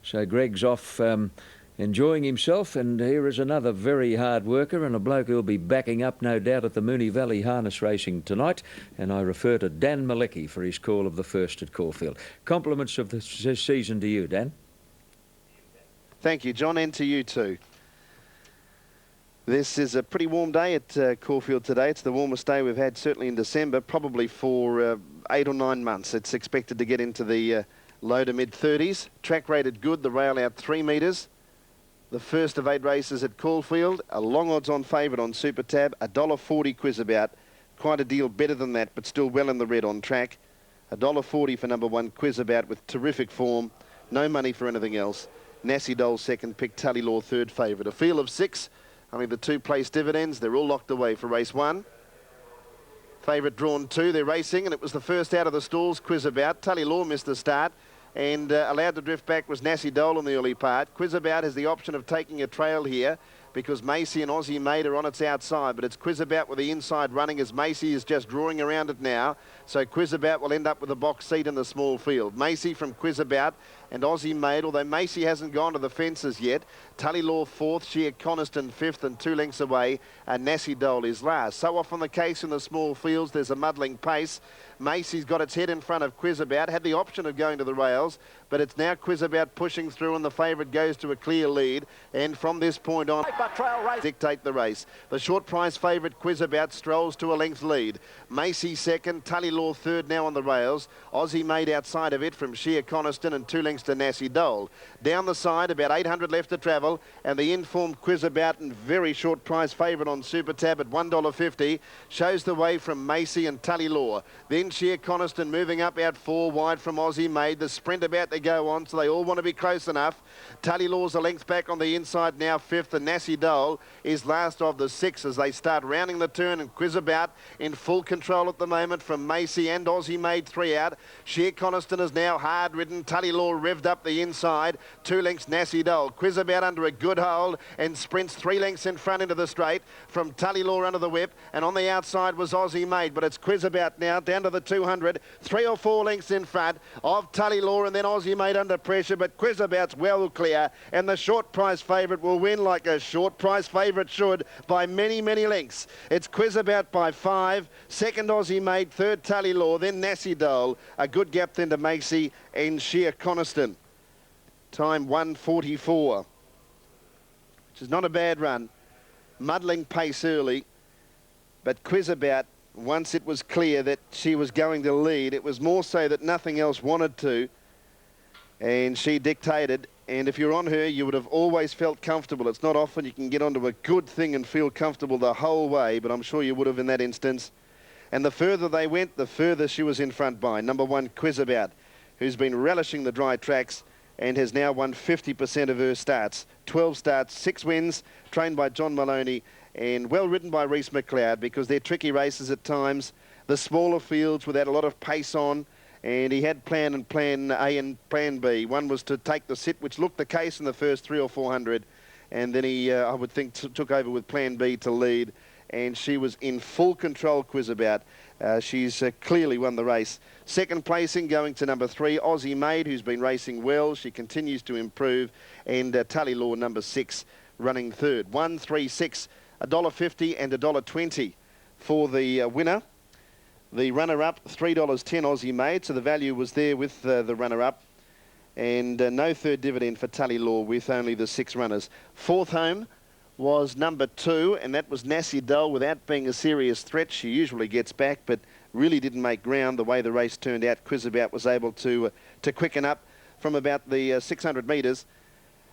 So Greg's off enjoying himself, and here is another very hard worker and a bloke who'll be backing up, no doubt, at the Moonee Valley Harness Racing tonight. And I refer to Dan Malecki for his call of the first at Caulfield. Compliments of the season to you, Dan. Thank you, John, and to you too. This is a pretty warm day at Caulfield today. It's the warmest day we've had certainly in December, probably for 8 or 9 months. It's expected to get into the low to mid 30s. Track rated good, the rail out 3 metres. The first of 8 races at Caulfield. A long odds on favourite on Super Tab. $1.40 Quizabout. Quite a deal better than that, but still well in the red on track. $1.40 for number 1 Quizabout with terrific form. No money for anything else. Nassie Dole second pick, Tully Law third favourite. A field of 6. Only the 2 place dividends. They're all locked away for race 1. Favourite drawn 2. They're racing, and it was the first out of the stalls. Quizabout. Tully Law missed the start, and allowed to drift back was Nassie Dole in the early part. Quizabout has the option of taking a trail here because Macy and Aussie Maid are on its outside, but it's Quizabout with the inside running as Macy is just drawing around it now. So Quizabout will end up with a box seat in the small field. Macy from Quizabout and Aussie Maid, although Macy hasn't gone to the fences yet. Tully Law 4th, Sheer Coniston 5th, and 2 lengths away, and Nassie Dole is last. So often the case in the small fields, there's a muddling pace. Macy's got its head in front of Quizabout, had the option of going to the rails, but it's now Quizabout pushing through, and the favourite goes to a clear lead. And from this point on, dictate the race. The short price favourite Quizabout strolls to a length lead. Macy second, Tully Law third now on the rails. Aussie Maid outside of it from Sheer Coniston, and 2 lengths to Nassie Dole. Down the side, about 800 left to travel, and the informed Quizabout and very short price favourite on Super Tab at $1.50 shows the way from Macy and Tully Law. Then Sheer Coniston moving up out 4 wide from Aussie Maid. The sprint about to go on, so they all want to be close enough. Tully Law's a length back on the inside now, 5th, and Nassie Dole is last of the 6 as they start rounding the turn, and Quizabout in full control at the moment from Macy and Aussie Maid 3 out. Sheer Coniston is now hard ridden. Tully Law revved up the inside. 2 lengths Nassie Dole. Quizabout under a good hold and sprints 3 lengths in front into the straight from Tully Law under the whip, and on the outside was Aussie Maid, but it's Quizabout now down to the 200, 3 or 4 lengths in front of Tully Law, and then Aussie Maid under pressure, but Quizabout's well clear, and the short price favourite will win like a short price favourite should by many, many lengths. It's Quizabout by 5, second Aussie Maid, third Tully Law, then Nassie Dole, a good gap then to Macy and Sheer Coniston. Time 1:44, which is not a bad run. Muddling pace early, but Quizabout, once it was clear that she was going to lead, it was more so that nothing else wanted to, and she dictated. And if you're on her, you would have always felt comfortable. It's not often you can get onto a good thing and feel comfortable the whole way, but I'm sure you would have in that instance. And the further they went, the further she was in front by number 1 Quizabout, who's been relishing the dry tracks and has now won 50% of her starts. 12 starts, 6 wins, trained by John Maloney and well ridden by Reese McLeod, because they're tricky races at times. The smaller fields without a lot of pace on, and he had plan A and plan B. One was to take the sit, which looked the case in the first 300 or 400, and then he, I would think, took over with plan B to lead, and she was in full control, Quizabout. She's clearly won the race. Second placing going to number 3, Aussie Maid, who's been racing well. She continues to improve, and Tully Law, number 6, running third. 1, 3, 6, $1.50 and $1.20 for the winner. The runner-up, $3.10 Aussie Maid, so the value was there with the runner-up. And no third dividend for Tully Law with only the 6 runners. Fourth home was number 2, and that was Nassie Dole. Without being a serious threat, she usually gets back, but really didn't make ground the way the race turned out. Quizabout was able to quicken up from about the 600 metres.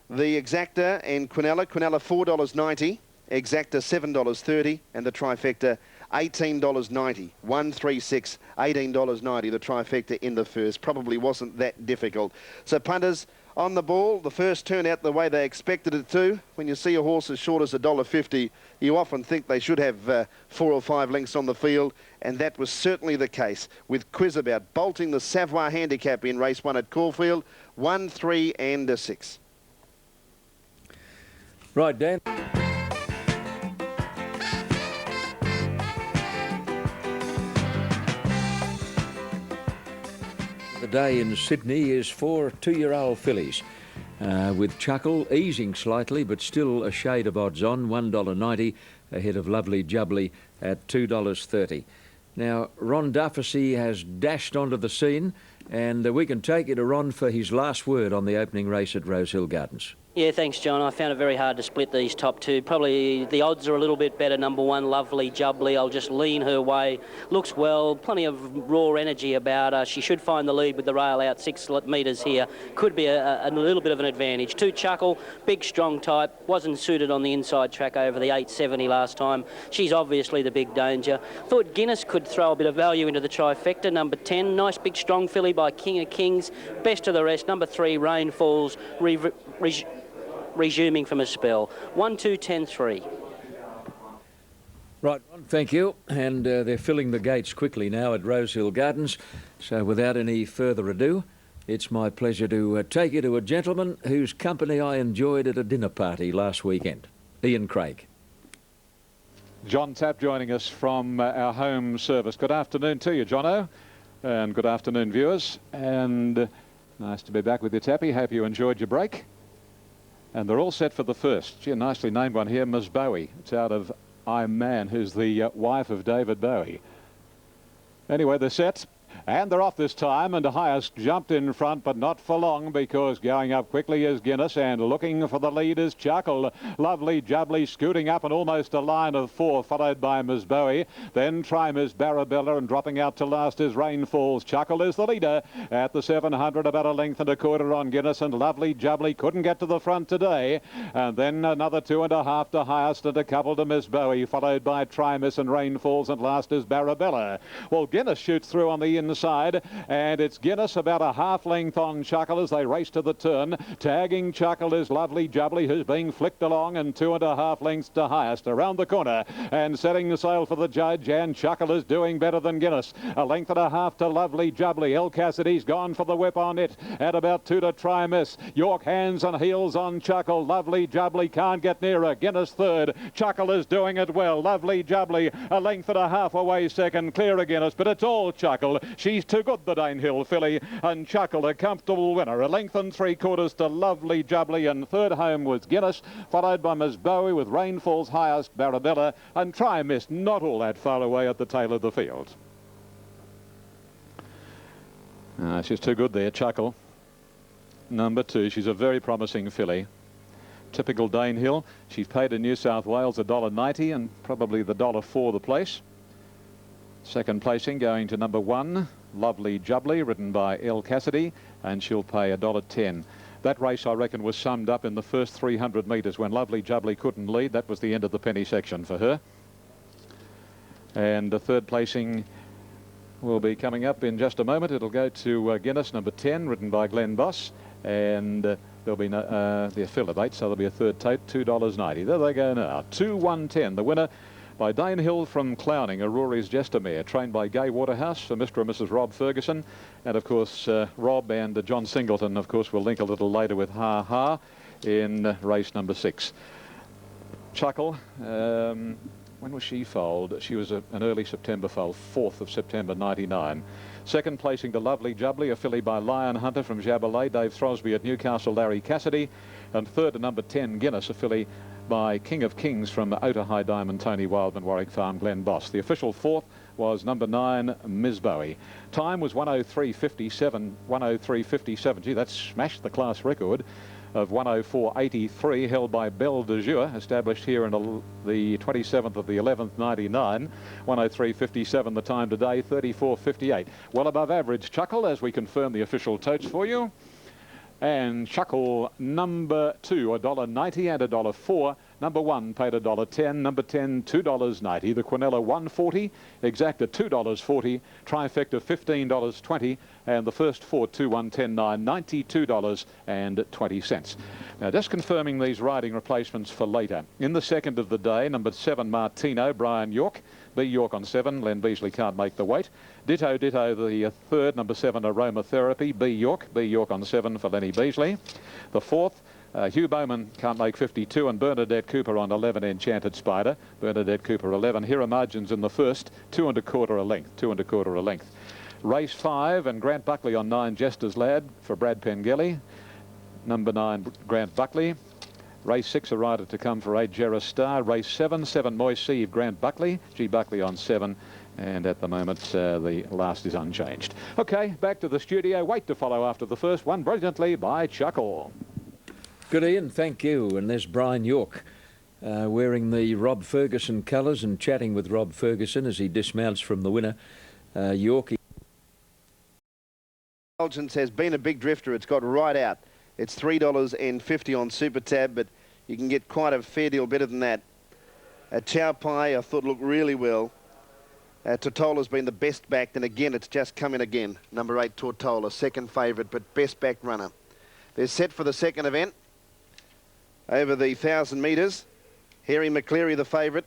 The Exacta and Quinella $4.90, Exacta $7.30, and the trifecta $18.90. 1, 3, 6, $18.90, the trifecta in the first. Probably wasn't that difficult. So punters on the ball, the first turned out the way they expected it to. When you see a horse as short as $1.50, you often think they should have 4 or 5 lengths on the field, and that was certainly the case with Quizabout bolting the Savoy handicap in race 1 at Caulfield. 1, 3 and 6. Right, Dan. The day in Sydney is for 2-year-old fillies. with Chuckle easing slightly, but still a shade of odds on, $1.90 ahead of Lovely Jubbly at $2.30. Now, Ron Dufficy has dashed onto the scene, and we can take you to Ron for his last word on the opening race at Rosehill Gardens. Yeah, thanks, John. I found it very hard to split these top two. Probably the odds are a little bit better. Number one, Lovely Jubbly. I'll just lean her way. Looks well. Plenty of raw energy about her. She should find the lead with the rail out 6 metres here. Could be a little bit of an advantage. 2 Chuckle, big, strong type. Wasn't suited on the inside track over the 870 last time. She's obviously the big danger. Thought Guinness could throw a bit of value into the trifecta. Number 10, nice big strong filly by King of Kings. Best of the rest. Number 3, Rainfalls. Resuming from a spell. 1, 2, 10, 3. Right, Ron, thank you. And they're filling the gates quickly now at Rosehill Gardens. So without any further ado, it's my pleasure to take you to a gentleman whose company I enjoyed at a dinner party last weekend, Ian Craig. John Tapp joining us from our home service. Good afternoon to you, Jono, and good afternoon, viewers. And nice to be back with you, Tappy. Hope you enjoyed your break. And they're all set for the first. Gee, a nicely named one here, Ms. Bowie. It's out of I'm Man, who's the wife of David Bowie. Anyway, they're set. And they're off this time, and Highest jumped in front, but not for long, because going up quickly is Guinness, and looking for the lead is Chuckle. Lovely Jubbly scooting up and almost a line of 4, followed by Ms. Bowie. Then try Ms. Barabella, and dropping out to last is Rainfalls. Chuckle is the leader at the 700, about a length and a quarter on Guinness, and Lovely Jubbly couldn't get to the front today. And then another 2.5 to Highest and a couple to Ms. Bowie, followed by Trimus and Rainfalls, and last is Barabella. Well, Guinness shoots through on the inside, and it's Guinness about a half length on Chuckle as they race to the turn. Tagging Chuckle is Lovely Jubbly, who's being flicked along, and 2.5 lengths to Highest around the corner, and setting the sail for the judge, and Chuckle is doing better than Guinness. A length and a half to Lovely Jubbly. El Cassidy's gone for the whip on it at about 2 to Trimus. York hands and heels on Chuckle. Lovely Jubbly can't get nearer. Guinness third. Chuckle is doing it well. Lovely Jubbly a length and a half away second, clear of Guinness, but it's all Chuckle. She's too good, the Danehill filly, and Chuckle a comfortable winner. A length and 3/4 to Lovely Jubbly, and third home was Guinness, followed by Ms. Bowie with Rainfalls, Highest, Barabella, and Trimus not all that far away at the tail of the field. She's too good there, Chuckle. Number 2, she's a very promising filly. Typical Danehill. She's paid in New South Wales $1.90 and probably the $1.04 the place. Second placing going to number 1, Lovely Jubbly, ridden by El Cassidy, and she'll pay $1.10. That race, I reckon, was summed up in the first 300 metres when Lovely Jubbly couldn't lead. That was the end of the penny section for her. And the third placing will be coming up in just a moment. It'll go to Guinness, number 10, ridden by Glenn Boss, and there'll be the affiliate, so there'll be a third tote, $2.90. There they go now, 2-1-10. The winner by Danehill from Clowning, Aurora's Jestamere, trained by Gay Waterhouse for Mr. and Mrs. Rob Ferguson. And of course, Rob and John Singleton, of course, will link a little later with Ha Ha in race number 6. Chuckle, when was she foaled? She was an early September foal, 4th of September 99. Second placing to Lovely Jubbly, a filly by Lion Hunter from Jabalay, Dave Throsby at Newcastle, Larry Cassidy. And third to number 10, Guinness, a filly by King of Kings from Ota High Diamond, Tony Wildman, Warwick Farm, Glenn Boss. The official fourth was number 9, Ms. Bowie. Time was 1:03.57. 1:03.57. Gee, that's smashed the class record of 1:04.83, held by Belle de Jour, established here in the 27th of the 11th, 99. 1:03.57 the time today, 34.58. Well above average, Chuckle, as we confirm the official totes for you. And Chuckle number 2, $1.90 and $1.04. Number 1 paid $1.10. Number 10, $2.90. The Quinella, $1.40. Exacta, $2.40. Trifecta, $15.20. And the first 4, 2, 1, 10, 9, $92.20. Now, just confirming these riding replacements for later. In the second of the day, number 7, Martino, Brian York. B. York on 7. Len Beasley can't make the weight. Ditto the third, number 7, Aromatherapy. B. York on 7 for Lenny Beasley. The fourth, Hugh Bowman can't make 52, and Bernadette Cooper on 11, Enchanted Spider. Bernadette Cooper 11. Here are margins in the first, 2 1/4 a length. 2 1/4 a length. Race 5, and Grant Buckley on 9, Jester's Lad for Brad Pengelly. number 9, Grant Buckley. Race 6, a rider to come for 8, Jerris Star. Race 7, 7, Moise, Grant Buckley. G. Buckley on 7. And at the moment, the last is unchanged. OK, back to the studio. Wait to follow after the first one, brilliantly by Chuckle. Good, Ian, thank you. And there's Brian York wearing the Rob Ferguson colours and chatting with Rob Ferguson as he dismounts from the winner. York. Indulgence has been a big drifter. It's got right out. It's $3.50 on Super Tab, but you can get quite a fair deal better than that. Chow Pai, I thought, looked really well. Tortola's been the best backed, and again, it's just come in again. Number 8, Tortola, second favourite, but best backed runner. They're set for the second event over the 1,000 metres. Harry McCleary, the favourite.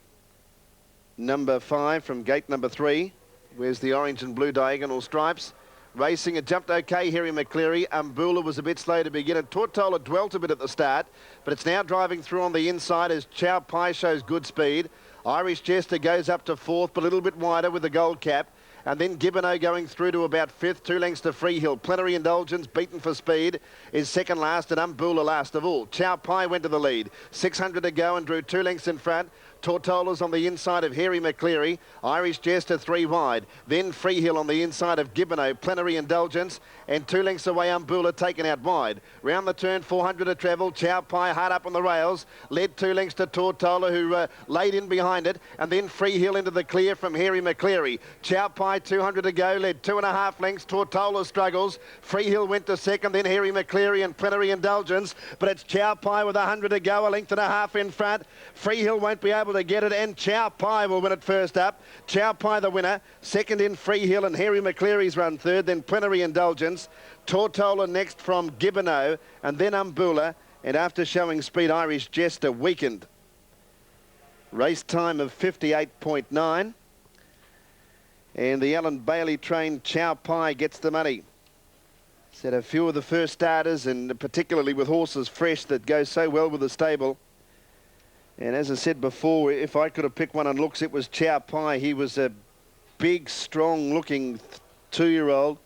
Number 5 from gate number 3. Where's the orange and blue diagonal stripes? Racing, it jumped okay, Harry McCleary. Umbula was a bit slow to begin, and Tortola dwelt a bit at the start, but it's now driving through on the inside as Chow Pai shows good speed. Irish Jester goes up to 4th, but a little bit wider with the gold cap. And then Gibbano going through to about 5th, 2 lengths to Freehill. Plenary Indulgence, beaten for speed, is second last, and Umbula last of all. Chow Pai went to the lead. 600 to go and drew 2 lengths in front. Tortola's on the inside of Harry McCleary. Irish Jester 3 wide. Then Freehill on the inside of Gibbano. Plenary Indulgence. And 2 lengths away, Umbula taken out wide. Round the turn, 400 to travel. Chow Pai hard up on the rails. Led 2 lengths to Tortola, who laid in behind it. And then Freehill into the clear from Harry McCleary. Chow Pai 200 to go. Led 2.5 lengths. Tortola struggles. Freehill went to second. Then Harry McCleary and Plenary Indulgence. But it's Chow Pai with 100 to go. 1.5 lengths in front. Freehill won't be able to get it, and Chow Pai will win it first up. Chow Pai the winner, second in Freehill, and Harry McCleary's run third, then Plenary Indulgence. Tortola next from Gibbano, and then Umbula, and after showing speed, Irish Jester weakened. Race time of 58.9, and the Alan Bailey trained Chow Pai gets the money. Said a few of the first starters, and particularly with horses fresh that go so well with the stable. And as I said before, if I could have picked one on looks, it was Chow Pai. He was a big, strong-looking 2-year-old.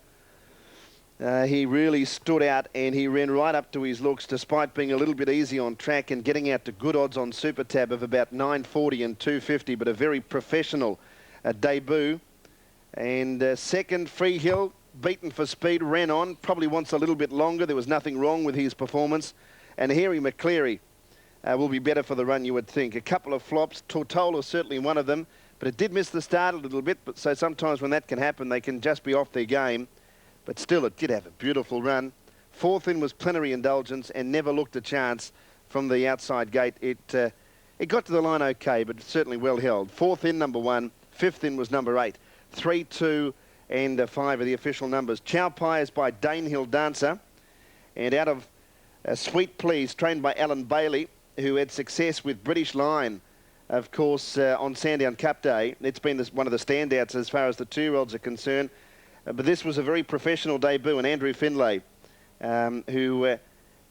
He really stood out, and he ran right up to his looks, despite being a little bit easy on track and getting out to good odds on Super Tab of about 940 and 250, but a very professional debut. And second, Freehill, beaten for speed, ran on, probably wants a little bit longer. There was nothing wrong with his performance. And Harry McCleary will be better for the run, you would think. A couple of flops. Tortola certainly one of them, but it did miss the start a little bit. But so sometimes when that can happen, they can just be off their game. But still, it did have a beautiful run. 4th in was Plenary Indulgence and never looked a chance from the outside gate. It got to the line okay, but certainly well held. 4th in, number 1. 5th in was number 8. 3, 2, and 5 are the official numbers. Chow Pai is by Danehill Dancer, and out of Sweet Please, trained by Alan Bailey, who had success with British Line, of course, on Sandown Cup Day. It's been one of the standouts as far as the 2-year-olds are concerned. But this was a very professional debut, and Andrew Findlay, who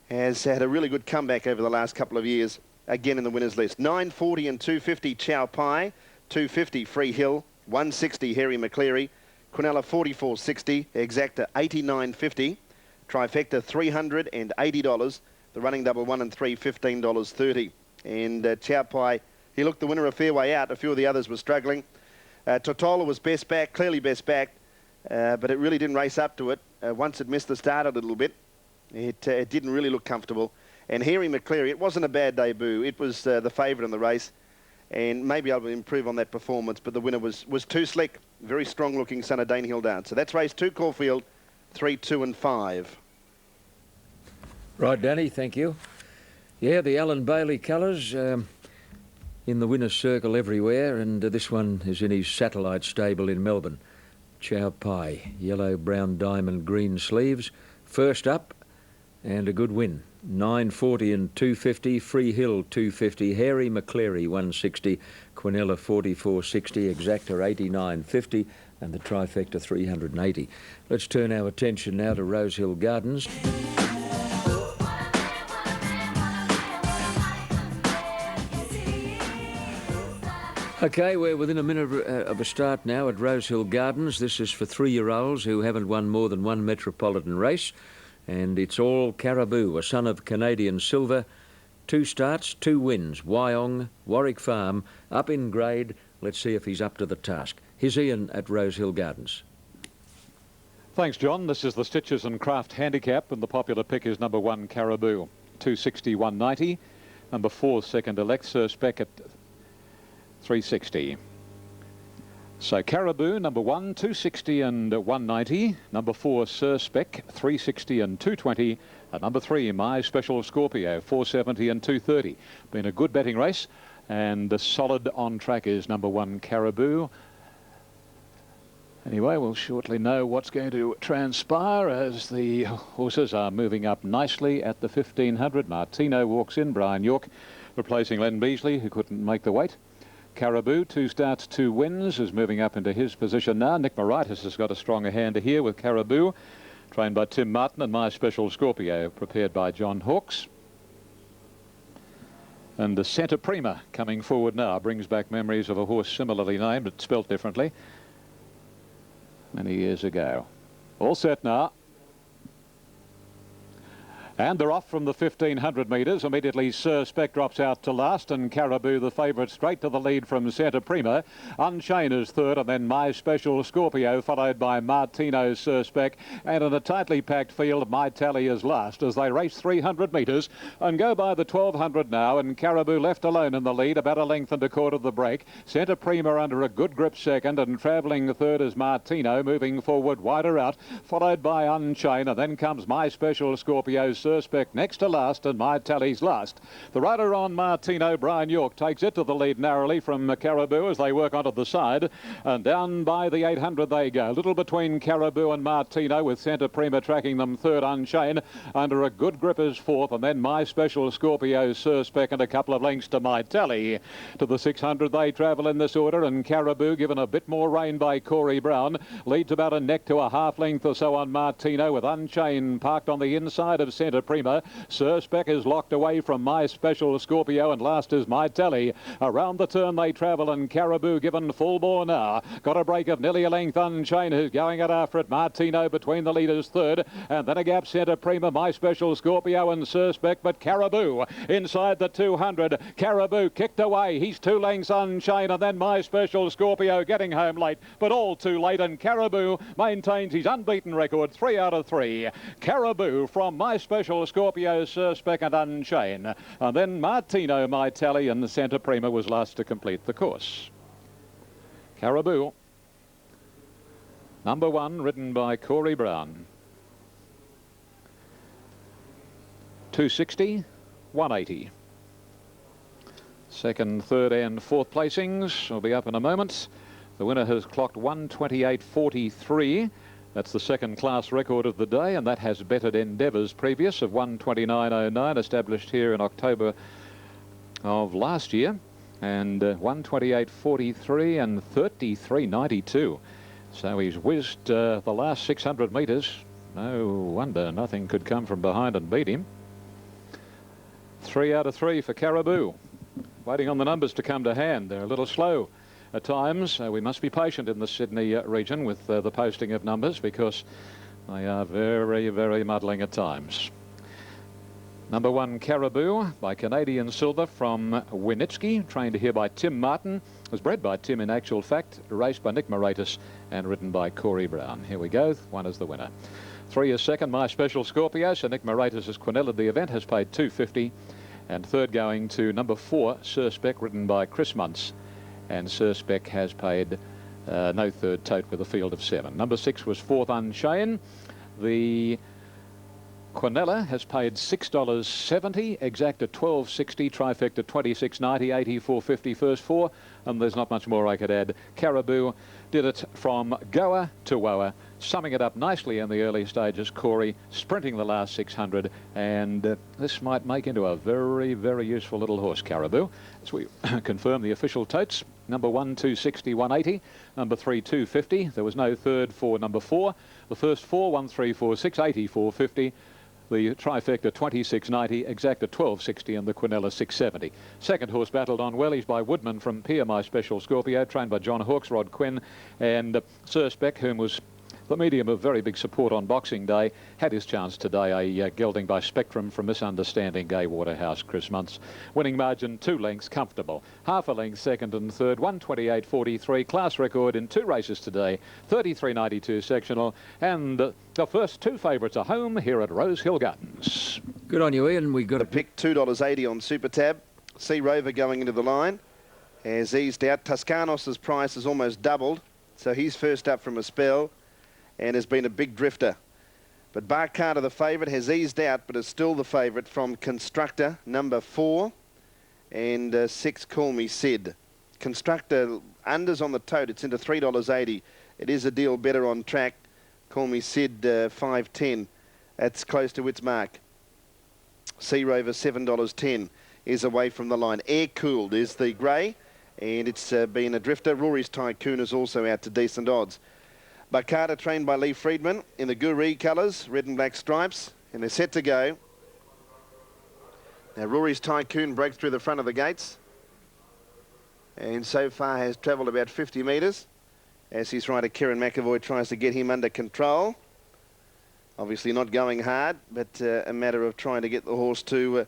has had a really good comeback over the last couple of years, again in the winners list. 940 and 250 Chow Pai, 250 Freehill, 160 Harry McCleary, Quinella 44.60, Exacta 89.50, Trifecta $380. The running double 1 and 3, $15.30. And Chow Pai, he looked the winner a fair way out. A few of the others were struggling. Tortola was best back, clearly best backed, but it really didn't race up to it. Once it missed the start a little bit, it didn't really look comfortable. And Harry McCleary, it wasn't a bad debut. It was the favourite in the race, and maybe able to improve on that performance, but the winner was too slick. Very strong-looking son of Danehill Dance. So that's race 2, Caulfield, 3, 2 and 5. Right, Danny, thank you. Yeah, the Alan Bailey colours in the winner's circle everywhere, and this one is in his satellite stable in Melbourne. Chow Pai, yellow, brown, diamond, green sleeves. First up, and a good win. 940 and 250, Freehill 250, Harry McCleary 160, Quinella 44.60, Exacta 89.50, and the Trifecta 380. Let's turn our attention now to Rosehill Gardens. OK, we're within a minute of a start now at Rosehill Gardens. This is for 3-year-olds who haven't won more than one metropolitan race. and it's all Caribou, a son of Canadian Silver. 2 starts, 2 wins. Wyong, Warwick Farm, up in grade. Let's see if he's up to the task. Here's Ian at Rosehill Gardens. Thanks, John. This is the Stitches and Craft Handicap, and the popular pick is number 1, Caribou, 260, 190. Number 4, Second Elect, Sir Spec at 360. So Caribou, number 1, 260 and 190. Number 4, Sir Spec, 360 and 220. And number 3, My Special Scorpio, 470 and 230. Been a good betting race, and the solid on track is number 1, Caribou. Anyway, we'll shortly know what's going to transpire as the horses are moving up nicely at the 1500. Martino walks in, Brian York replacing Len Beasley, who couldn't make the weight. Caribou, 2 starts, 2 wins, is moving up into his position now. Nick Moritis has got a stronger hand here with Caribou, trained by Tim Martin, and My Special Scorpio, prepared by John Hawkes. And the Santa Prima coming forward now brings back memories of a horse similarly named, but spelt differently, many years ago. All set now. And they're off from the 1500 metres. Immediately Sir Spec drops out to last, and Caribou, the favourite, straight to the lead from Santa Prima. Unchained is third, and then My Special Scorpio, followed by Martino, Sir Spec, and in a tightly packed field, My Tally is last as they race 300 metres and go by the 1200 now, and Caribou left alone in the lead, about a length and a quarter of the break. Santa Prima under a good grip second, and travelling third is Martino, moving forward wider out, followed by Unchained, and then comes My Special Scorpio, Sir Spec next to last, and My Tally's last. The rider on Martino, Brian York, takes it to the lead narrowly from Caribou as they work onto the side, and down by the 800 they go. Little between Caribou and Martino, with Santa Prima tracking them third. Unchained under a good grip is fourth, and then My Special Scorpio, Sir Spec, and a couple of lengths to My Tally. To the 600 they travel in this order, and Caribou, given a bit more rein by Corey Brown, leads about a neck to a half length or so on Martino, with Unchained parked on the inside of Santa Prima. Sir Spec is locked away from My Special Scorpio, and last is My Tally. Around the turn they travel, and Caribou given full bore now. Got a break of nearly a length. Unchained, who's going out after it. Martino between the leaders third, and then a gap Santa Prima, My Special Scorpio and Sir Spec, but Caribou inside the 200. Caribou kicked away. He's 2 lengths Unchained, and then My Special Scorpio getting home late, but all too late, and Caribou maintains his unbeaten record, 3 out of 3. Caribou from My Special Scorpio, Sir Spec and Unchained, and then Martino, My Tally, and Santa Prima was last to complete the course. Caribou, number 1, ridden by Corey Brown. 260, 180. Second, third and fourth placings will be up in a moment. The winner has clocked 128.43. That's the second class record of the day, and that has bettered Endeavour's previous of 129.09, established here in October of last year, and 128.43 and 33.92. So he's whizzed the last 600 metres. No wonder nothing could come from behind and beat him. 3 out of 3 for Caribou. Waiting on the numbers to come to hand. They're a little slow at times. We must be patient in the Sydney region with the posting of numbers, because they are very, very muddling at times. Number 1, Caribou, by Canadian Silver from Winitsky, trained here by Tim Martin, was bred by Tim in actual fact, raced by Nick Moritis, and ridden by Corey Brown. Here we go. 1 is the winner. 3 is second, My Special Scorpio. So Nick Moritis has quinelled the event, has paid $2.50, and third going to number 4, Sir Spec, ridden by Chris Muntz. And Sir Spec has paid no third tote with a field of 7. Number 6 was fourth, Unchained. The Quinella has paid $6.70, exact at $12.60, trifecta $26.90, $84.50 first 4, and there's not much more I could add. Caribou did it from Goa to Woa, summing it up nicely in the early stages. Corey sprinting the last 600, and this might make into a very, very useful little horse, Caribou. As we confirm the official totes, number 1, 260, 180, number 3, 250. There was no third for number 4. The first 4, 1, 3, 4, 6, 84, 50. The trifecta 26.90, exact at 12.60, and the Quinella 6.70. Second horse battled on well. He's by Woodman from Pier, My Special Scorpio, trained by John Hawkes, Rod Quinn, and Sir Spec, whom was The medium of very big support on Boxing Day had his chance today. A gelding by Spectrum from Misunderstanding Gay Waterhouse, Chris Muntz. Winning margin 2 lengths, comfortable. Half a length, second and third, 128.43. Class record in 2 races today, 33.92 sectional. And the first 2 favourites are home here at Rosehill Gardens. Good on you, Ian. We got A pick $2.80 on Super Tab. Sea Rover going into the line has eased out. Toscanos's price has almost doubled, so he's first up from a spell and has been a big drifter. But Bar Carter, the favourite, has eased out, but is still the favourite from Constructor, number 4, and 6, Call Me Sid. Constructor, unders on the tote, it's into $3.80. It is a deal better on track. Call Me Sid, $5.10. That's close to its mark. Sea Rover, $7.10, is away from the line. Air Cooled is the grey, and it's been a drifter. Rory's Tycoon is also out to decent odds. Bakata, trained by Lee Friedman in the Guru colours, red and black stripes, and they're set to go. Now Rory's Tycoon breaks through the front of the gates, and so far has travelled about 50 metres as his rider Kieran McAvoy tries to get him under control. Obviously not going hard, but a matter of trying to get the horse to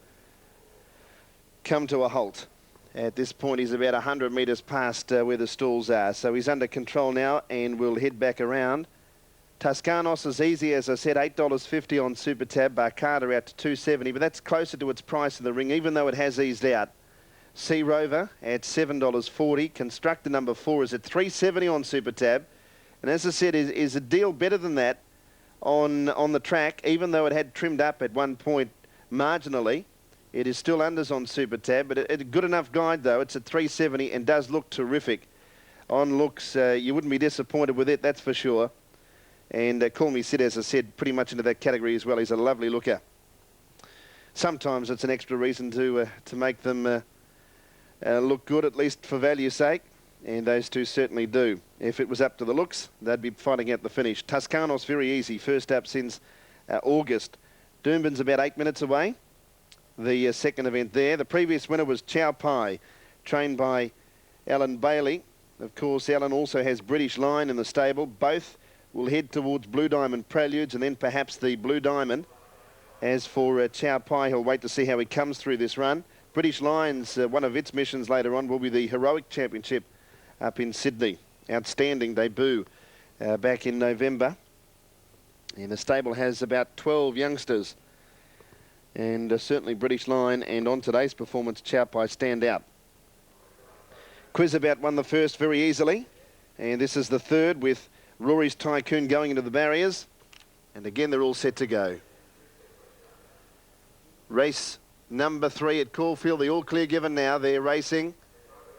come to a halt. At this point, he's about 100 metres past where the stalls are. So he's under control now and will head back around. Toscanos is easy, as I said, $8.50 on Super Tab. Barcada out to $2.70, but that's closer to its price in the ring, even though it has eased out. Sea Rover at $7.40. Constructor number 4 is at $3.70 on Super Tab. And as I said, is a deal better than that on the track, even though it had trimmed up at one point marginally. It is still unders on Super Tab, but a good enough guide, though. It's at $3.70 and does look terrific. On looks, you wouldn't be disappointed with it, that's for sure. And Call Me Sid, as I said, pretty much into that category as well. He's a lovely looker. Sometimes it's an extra reason to make them look good, at least for value's sake. And those two certainly do. If it was up to the looks, they'd be fighting out the finish. Toscanos, very easy. First up since August. Doomben's about 8 minutes away. The second event there. The previous winner was Chow Pai, trained by Alan Bailey. Of course, Alan also has British Line in the stable. Both will head towards Blue Diamond Preludes and then perhaps the Blue Diamond. As for Chow Pai, he'll wait to see how he comes through this run. British Line's one of its missions later on will be the Heroic Championship up in Sydney. Outstanding debut back in November. And the stable has about 12 youngsters. And certainly British Line and on today's performance, Chow Pai stand out. Quizabout won the first very easily. And this is the third with Rory's Tycoon going into the barriers. And again, they're all set to go. Race number 3 at Caulfield. The all clear given now. They're racing.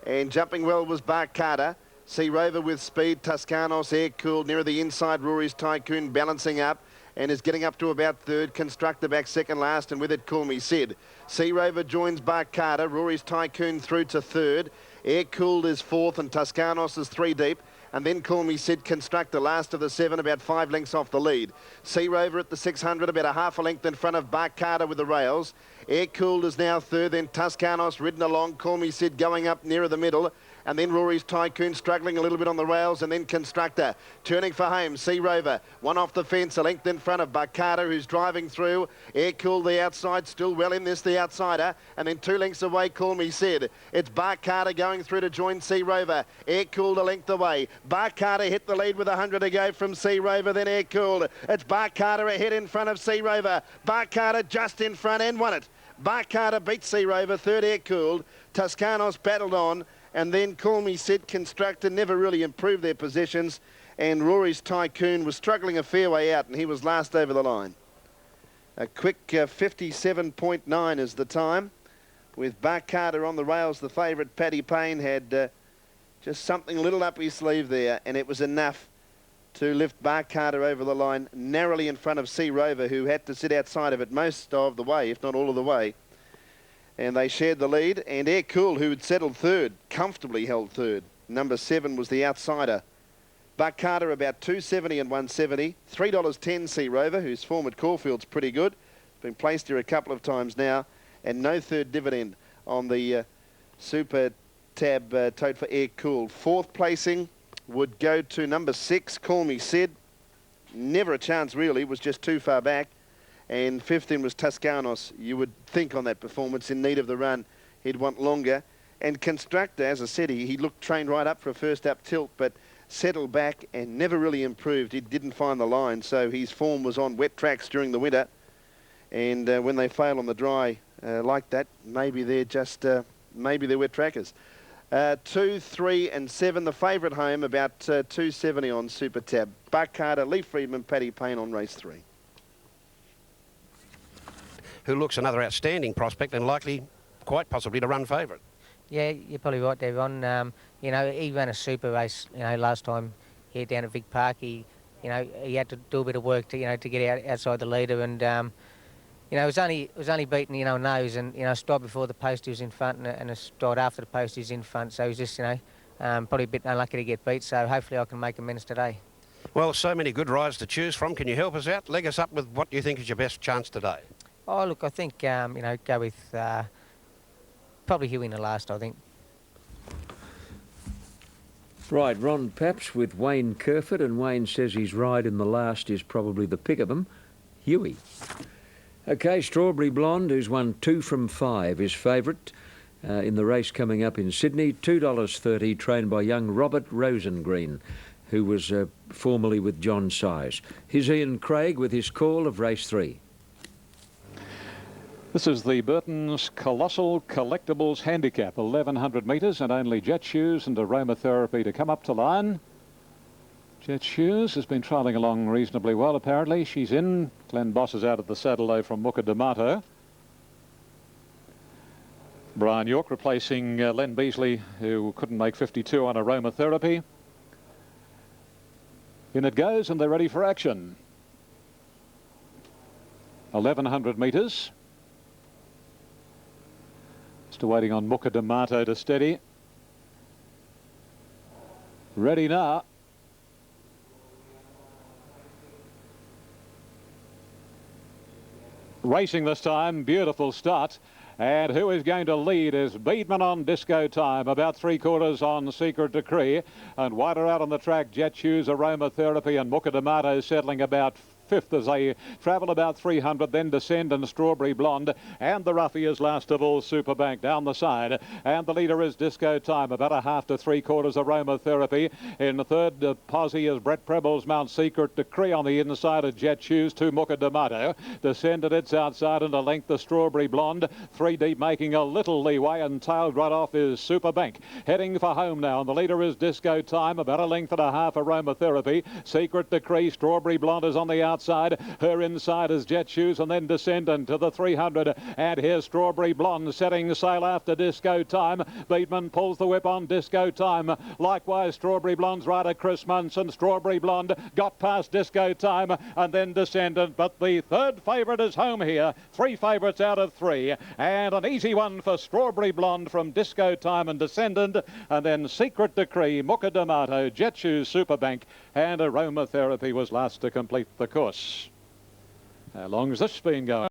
And jumping well was Barcada. Sea Rover with speed. Toscanos, Air Cooled nearer the inside. Rory's Tycoon balancing up and is getting up to about third. Constructor back second last, and with it Call Me Sid. Sea Rover joins Barcada. Rory's Tycoon through to third. Air Cooled is fourth and Toscanos is 3 deep. And then Call Me Sid, Constructor, last of the 7, about 5 lengths off the lead. Sea Rover at the 600, about a half a length in front of Barcada with the rails. Air Cooled is now third, then Toscanos ridden along. Call Me Sid going up nearer the middle. And then Rory's Tycoon struggling a little bit on the rails, and then Constructor turning for home. Sea Rover, one off the fence, a length in front of Barcada, who's driving through. Air Cooled the outside, still well in this, the outsider. And then 2 lengths away, Call Me Sid. It's Barcada going through to join Sea Rover. Air Cooled a length away. Barcada hit the lead with 100 to go from Sea Rover, then Air Cooled. It's Barcada ahead in front of Sea Rover. Barcada just in front and won it. Barcada beat Sea Rover, third Air Cooled. Toscanos battled on. And then Call Me Sid, Constructor, never really improved their positions. And Rory's Tycoon was struggling a fair way out, and he was last over the line. A quick 57.9 is the time. With Barcada on the rails, the favourite, Paddy Payne, had just something little up his sleeve there, and it was enough to lift Barcada over the line, narrowly in front of Sea Rover, who had to sit outside of it most of the way, if not all of the way. And they shared the lead, and Air Cool, who had settled third, comfortably held third. Number 7 was the outsider. Barcada about $2.70 and $1.70. $3.10 Sea Rover, whose form at Caulfield's pretty good. Been placed here a couple of times now, and no third dividend on the Super Tab tote for Air Cool. Fourth placing would go to number 6, Call Me Sid. never a chance really, was just too far back. And fifth in was Toscanos. You would think on that performance, in need of the run, he'd want longer. And Constructor, as I said, he looked trained right up for a first up tilt, but settled back and never really improved. He didn't find the line, so his form was on wet tracks during the winter. And when they fail on the dry like that, maybe they're just, maybe they're wet trackers. 2, 3 and 7, the favourite home, about 270 on Super Tab. Buck Carter, Lee Friedman, Paddy Payne on race 3. Who looks another outstanding prospect and likely, quite possibly, to run favourite. Yeah, you're probably right, Devon. You know, he ran a super race, you know, last time here down at Vic Park. He had to do a bit of work to, to get outside the leader, and it was only beaten, nose, and a stride before the post he was in front, and a stride after the post he was in front. So he was just, probably a bit unlucky to get beat. So hopefully I can make amends today. Well, so many good rides to choose from. Can you help us out? Leg us up with what you think is your best chance today. Oh, look, I think go with probably Huey in the last, I think. Right, Ron Paps with Wayne Kerford, and Wayne says his ride in the last is probably the pick of them, Huey. OK, Strawberry Blonde, who's won 2 from 5, is favourite in the race coming up in Sydney. $2.30, trained by young Robert Rosengreen, who was formerly with John Size. Here's Ian Craig with his call of race 3. This is the Burton's Colossal Collectibles Handicap, 1,100 metres, and only Jet Shoes and Aromatherapy to come up to line. Jet Shoes has been trialling along reasonably well, apparently. She's in. Glenn Boss is out at the saddle, though, from Muka D'Amato. Brian York replacing Len Beasley, who couldn't make 52 on Aromatherapy. In it goes, and they're ready for action. 1,100 metres. Still waiting on Muka D'Amato to steady. Ready now. Racing this time, beautiful start. And who is going to lead is Beedman on Disco Time, about 3/4 on Secret Decree. And wider out on the track, Jet Shoes, Aromatherapy and Muka D'Amato settling about 5th as they travel about 300, then Descend and Strawberry Blonde, and the roughie is last of all Superbank down the side, and the leader is Disco Time, about 1/2 to 3/4 Aromatherapy. In the third posse is Brett Preble's Mount Secret Decree on the inside of Jet Shoes to Muka D'Amato. Descend at its outside and a length the Strawberry Blonde, 3 deep making a little leeway, and tailed right off is Superbank. Heading for home now, and the leader is Disco Time, about 1.5 lengths Aromatherapy. Secret Decree, Strawberry Blonde is on the outside. Her inside is Jet Shoes, and then Descendant to the 300. And here's Strawberry Blonde setting sail after Disco Time. Beedman pulls the whip on Disco Time. Likewise, Strawberry Blonde's rider Chris Munson. Strawberry Blonde got past Disco Time, and then Descendant. But the third favourite is home here. 3 favourites out of 3. And an easy one for Strawberry Blonde from Disco Time and Descendant. And then Secret Decree, Muka D'Amato, Jet Shoes, Superbank, and Aromatherapy was last to complete the course. How long has this been going?